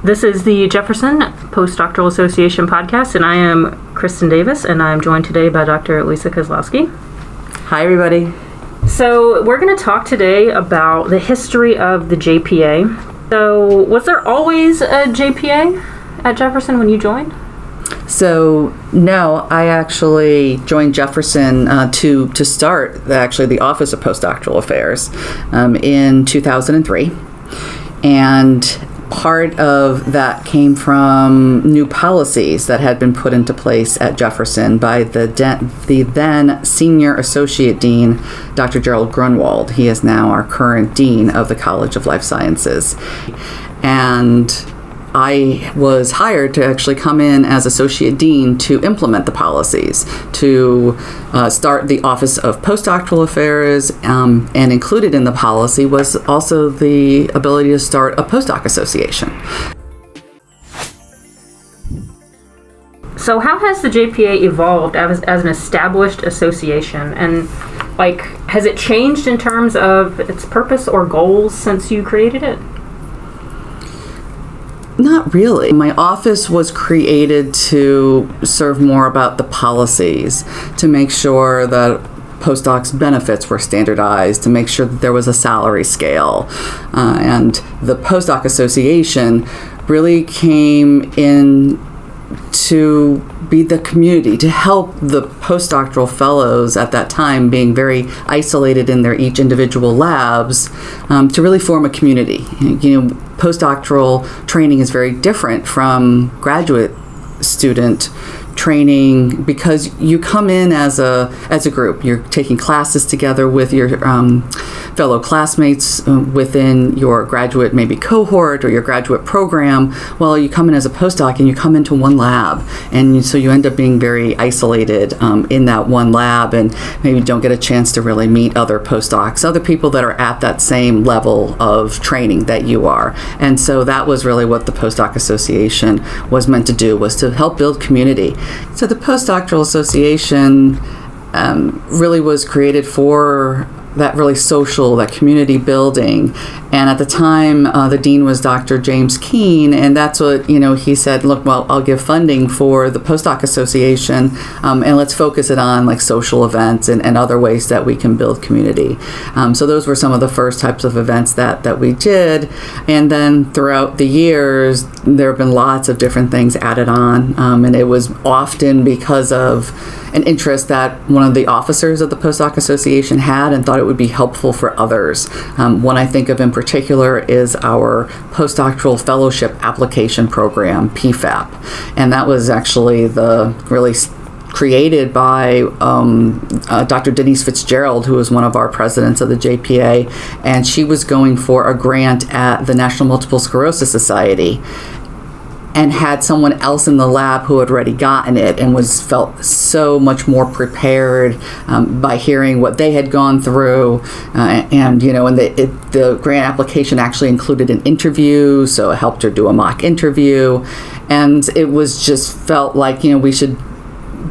This is the Jefferson Postdoctoral Association podcast, and I am Kristen Davis, and I'm joined today by Dr. Lisa Kozlowski. Hi, everybody. So we're going to talk today about the history of the JPA. So was there always a JPA at Jefferson when you joined? So, no, I actually joined Jefferson to start the Office of Postdoctoral Affairs in 2003. And part of that came from new policies that had been put into place at Jefferson by the then Senior Associate Dean, Dr. Gerald Grunwald. He is now our current Dean of the College of Life Sciences. And I was hired to actually come in as Associate Dean to implement the policies, to start the Office of Postdoctoral Affairs, and included in the policy was also the ability to start a postdoc association. So how has the JPA evolved as an established association? And has it changed in terms of its purpose or goals since you created it? Not really. My office was created to serve more about the policies, to make sure that postdocs' benefits were standardized, to make sure that there was a salary scale. And the Postdoc Association really came in to be the community, to help the postdoctoral fellows at that time, being very isolated in their each individual labs, to really form a community. Postdoctoral training is very different from graduate student training because you come in as a group. You're taking classes together with your fellow classmates within your graduate maybe cohort or your graduate program. Well, you come in as a postdoc and you come into one lab, and so you end up being very isolated in that one lab, and maybe don't get a chance to really meet other postdocs, other people that are at that same level of training that you are. And so that was really what the Postdoc Association was meant to do, was to help build community. So the Postdoctoral Association really was created for that really social, that community building. And at the time, the dean was Dr. James Keene, and that's what, he said, look, well, I'll give funding for the Postdoc Association, and let's focus it on social events and other ways that we can build community. So those were some of the first types of events that we did. And then throughout the years, there have been lots of different things added on, and it was often because of an interest that one of the officers of the Postdoc Association had and thought it would be helpful for others. One I think of in particular is our Postdoctoral Fellowship Application Program, PFAP. And that was actually created by Dr. Denise Fitzgerald, who was one of our presidents of the JPA, and she was going for a grant at the National Multiple Sclerosis Society, and had someone else in the lab who had already gotten it and felt so much more prepared by hearing what they had gone through. And the grant application actually included an interview, so it helped her do a mock interview. And it was just felt like, we should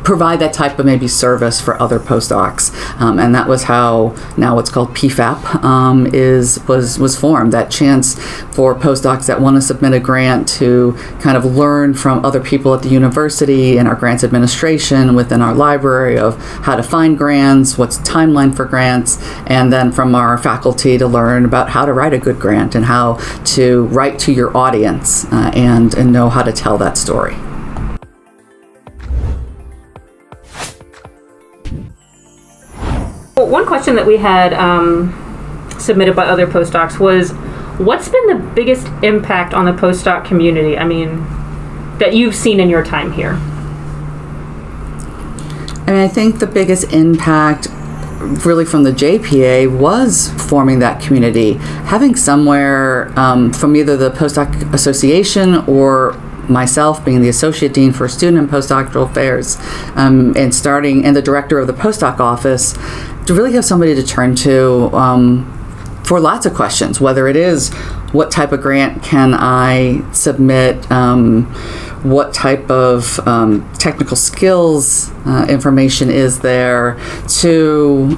provide that type of maybe service for other postdocs, and that was how now what's called PFAP was formed. That chance for postdocs that want to submit a grant to kind of learn from other people at the university and our grants administration within our library of how to find grants, what's the timeline for grants, and then from our faculty to learn about how to write a good grant and how to write to your audience and know how to tell that story. One question that we had submitted by other postdocs was, what's been the biggest impact on the postdoc community, that you've seen in your time here? I think the biggest impact really from the JPA was forming that community, having somewhere from either the Postdoc Association or myself being the Associate Dean for Student and Postdoctoral Affairs, and the Director of the Postdoc Office, to really have somebody to turn to for lots of questions, whether it is what type of grant can I submit, what type of technical skills information is there, to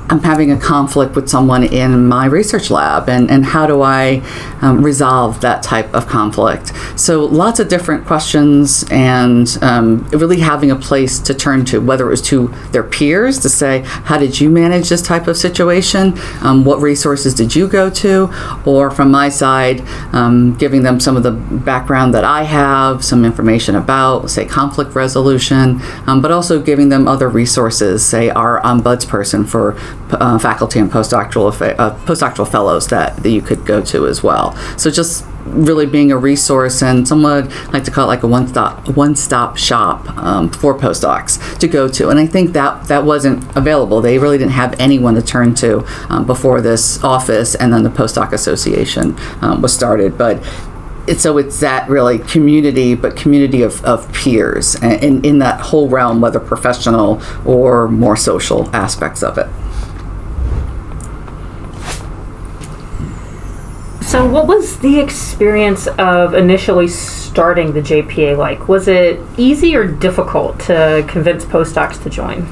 I'm having a conflict with someone in my research lab, and how do I resolve that type of conflict? So lots of different questions, and really having a place to turn to, whether it was to their peers to say, how did you manage this type of situation? What resources did you go to? Or from my side, giving them some of the background that I have, some information about, say, conflict resolution, but also giving them other resources, say our ombudsperson for faculty and postdoctoral fellows that you could go to as well. So just really being a resource, and some would like to call it like a one-stop shop for postdocs to go to. And I think that wasn't available. They really didn't have anyone to turn to before this office and then the Postdoc Association was started. But it's that really community, but community of peers in that whole realm, whether professional or more social aspects of it. So what was the experience of initially starting the JPA like? Was it easy or difficult to convince postdocs to join?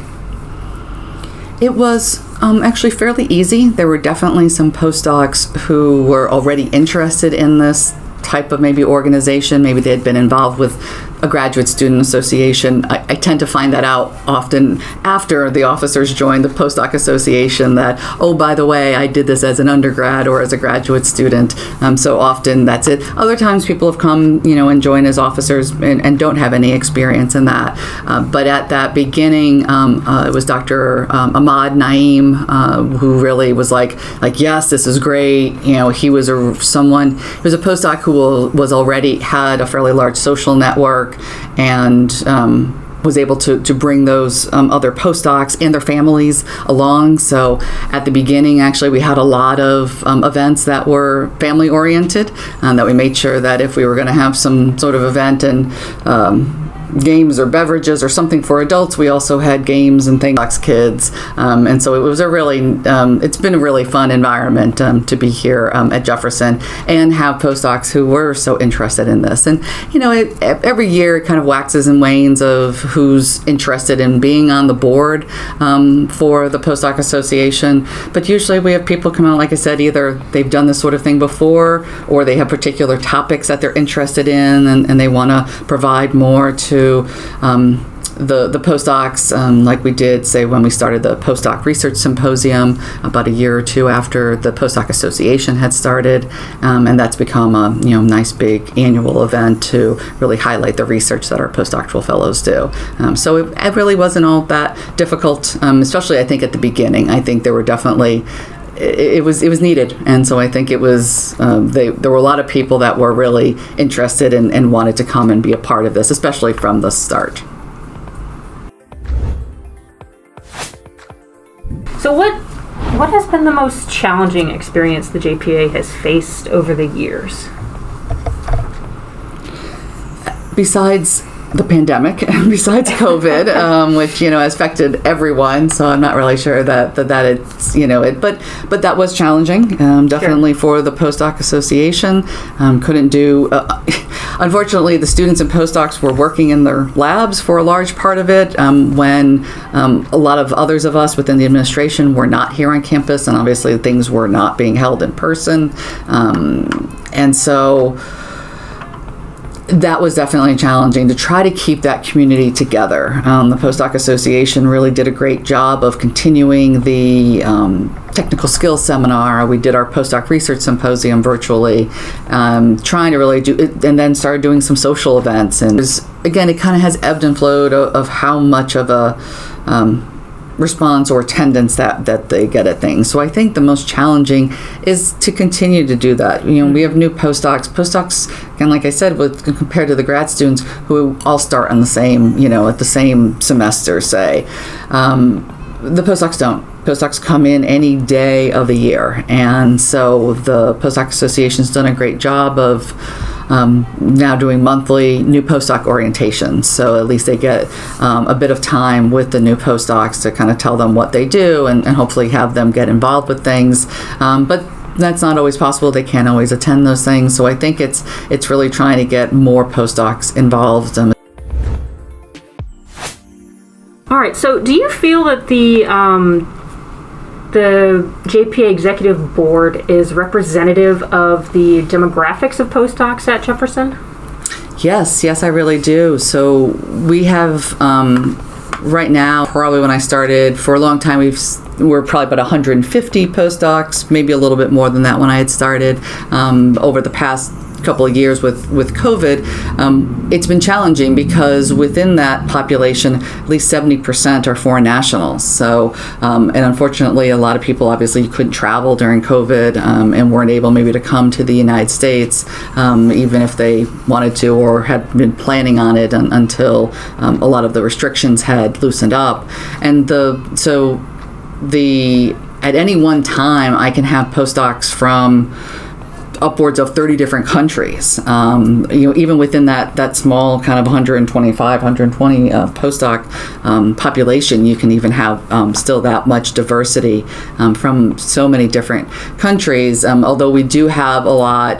It was actually fairly easy. There were definitely some postdocs who were already interested in this type of maybe organization. Maybe they had been involved with a graduate student association. I tend to find that out often after the officers join the Postdoc Association, that, oh, by the way, I did this as an undergrad or as a graduate student. So often that's it. Other times people have come, and joined as officers and don't have any experience in that. But at that beginning, it was Dr. Ahmad Naeem who really was like, yes, this is great. He was a postdoc who was already had a fairly large social network, and was able to bring those other postdocs and their families along. So at the beginning, actually, we had a lot of events that were family oriented, that we made sure that if we were going to have some sort of event and games or beverages or something for adults, we also had games and things for kids, and so it was it's been a really fun environment to be here at Jefferson and have postdocs who were so interested in this. And every year it kind of waxes and wanes of who's interested in being on the board for the Postdoc Association, but usually we have people come out, like I said, either they've done this sort of thing before, or they have particular topics that they're interested in, and they want to provide more to the postdocs, like we did, say, when we started the Postdoc Research Symposium about a year or two after the Postdoc Association had started, and that's become a nice big annual event to really highlight the research that our postdoctoral fellows do. So it really wasn't all that difficult, especially I think at the beginning. I think there were definitely it was needed, and so I think it was there were a lot of people that were really interested and wanted to come and be a part of this, especially from the start. So what has been the most challenging experience the JPA has faced over the years? Besides the pandemic, and besides COVID, which has affected everyone, so I'm not really sure that it's but that was challenging, definitely. Sure. For the Postdoc Association. Couldn't do. Unfortunately, the students and postdocs were working in their labs for a large part of it, when a lot of others of us within the administration were not here on campus, and obviously things were not being held in person, and so that was definitely challenging to try to keep that community together. The Postdoc Association really did a great job of continuing the technical skills seminar. We did our Postdoc Research Symposium virtually, trying to really do it, and then started doing some social events. And again, it kind of has ebbed and flowed of how much of a response or attendance that they get at things. So I think the most challenging is to continue to do that. We have new postdocs, and like I said, compared to the grad students who all start on the same, at the same semester, say. The postdocs don't. Postdocs come in any day of the year, and so the Postdoc Association's done a great job of now doing monthly new postdoc orientations. So at least they get a bit of time with the new postdocs to kind of tell them what they do and hopefully have them get involved with things. But that's not always possible. They can't always attend those things. So I think it's really trying to get more postdocs involved. All right. So do you feel that the the JPA Executive Board is representative of the demographics of postdocs at Jefferson? Yes, I really do. So we have, right now, probably when I started, for a long time, we're probably about 150 postdocs, maybe a little bit more than that when I had started. Over the past couple of years with COVID, it's been challenging because within that population, at least 70% are foreign nationals. So, and unfortunately, a lot of people obviously couldn't travel during COVID and weren't able maybe to come to the United States, even if they wanted to or had been planning on it until a lot of the restrictions had loosened up. And at any one time, I can have postdocs from upwards of 30 different countries. Even within that small kind of 120 postdoc population, you can even have still that much diversity from so many different countries. Although we do have a lot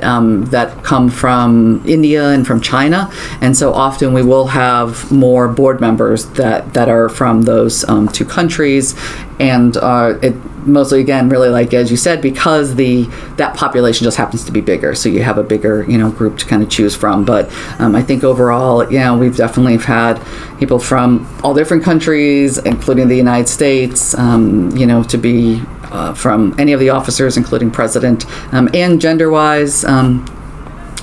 that come from India and from China, and so often we will have more board members that are from those two countries, and it mostly, again, really like as you said, because that population just happens to be bigger, so you have a bigger group to kind of choose from. But I think overall, we've definitely had people from all different countries, including the United States, to be from any of the officers, including president, and gender-wise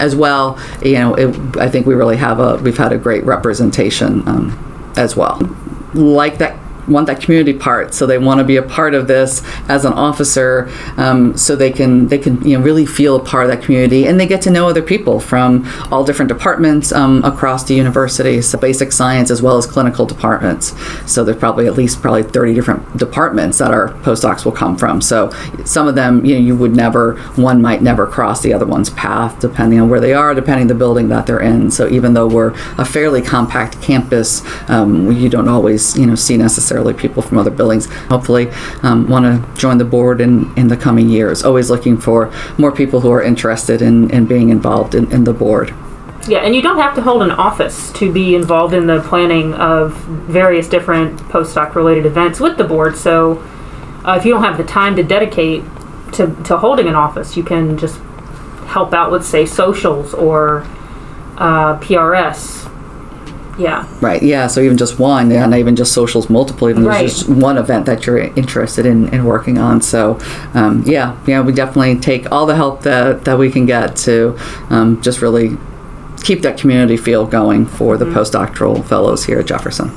as well. I think we've had a great representation as well. Like that. Want that community part, so they want to be a part of this as an officer, so they can really feel a part of that community, and they get to know other people from all different departments across the university, so basic science as well as clinical departments. So there's probably 30 different departments that our postdocs will come from. So some of them one might never cross the other one's path, depending on where they are, depending on the building that they're in. So even though we're a fairly compact campus, you don't always see necessarily people from other buildings hopefully want to join the board in the coming years. Always looking for more people who are interested in being involved in the board. Yeah, and you don't have to hold an office to be involved in the planning of various different postdoc related events with the board. So if you don't have the time to dedicate to holding an office, you can just help out with, say, socials or PRS. Yeah. Right. Yeah. So even just one, and even just socials multiple, even there's just one event that you're interested in working on. So, we definitely take all the help that we can get to just really keep that community feel going for the postdoctoral fellows here at Jefferson.